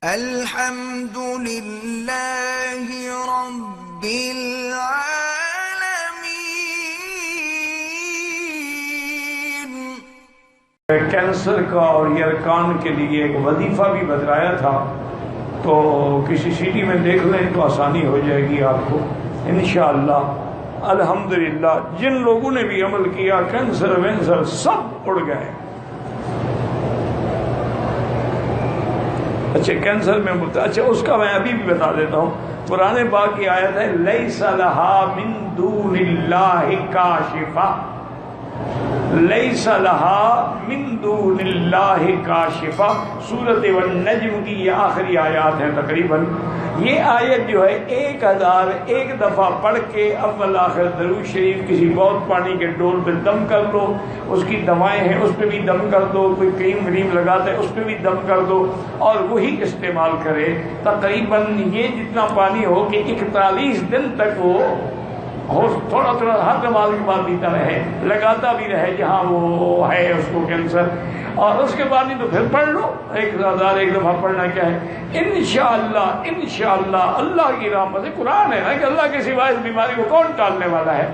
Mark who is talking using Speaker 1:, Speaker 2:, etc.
Speaker 1: الحمد للہ رب العالمین۔
Speaker 2: کینسر کا اور یرکان کے لیے ایک وظیفہ بھی بتلایا تھا، تو کسی سیڈی میں دیکھ لیں تو آسانی ہو جائے گی آپ کو انشاءاللہ۔ الحمدللہ جن لوگوں نے بھی عمل کیا کینسر وینسر سب اڑ گئے۔ اچھا کینسر میں اچھا اس کا میں ابھی بھی بتا دیتا ہوں۔ قرآن پاک کی آیت ہے لیس لہا من دون اللہ کاشفہ، لیس لہا من دون اللہ کاشفہ۔ سورۃ والنجم کی یہ آخری آیات ہیں تقریباً۔ یہ آیت جو ہے 1001 دفعہ پڑھ کے اول آخر درود شریف کسی بہت پانی کے ڈول پہ دم کر لو، اس کی دوائیں ہیں اس پہ بھی دم کر دو، کوئی کریم وریم لگاتا ہے اس پہ بھی دم کر دو اور وہی استعمال کرے۔ تقریباً یہ جتنا پانی ہو کہ 41 دن تک وہ تھوڑا تھوڑا ہر نماز کے بعد پیتا رہے، لگاتا بھی رہے جہاں وہ ہے اس کو کینسر، اور اس کے بعد نہیں تو پھر پڑھ لو 1001 دفعہ پڑھنا کیا ہے انشاءاللہ۔ انشاءاللہ اللہ کی رحمت سے، قرآن ہے نا کہ اللہ کے سوائے اس بیماری کو کون ٹالنے والا ہے۔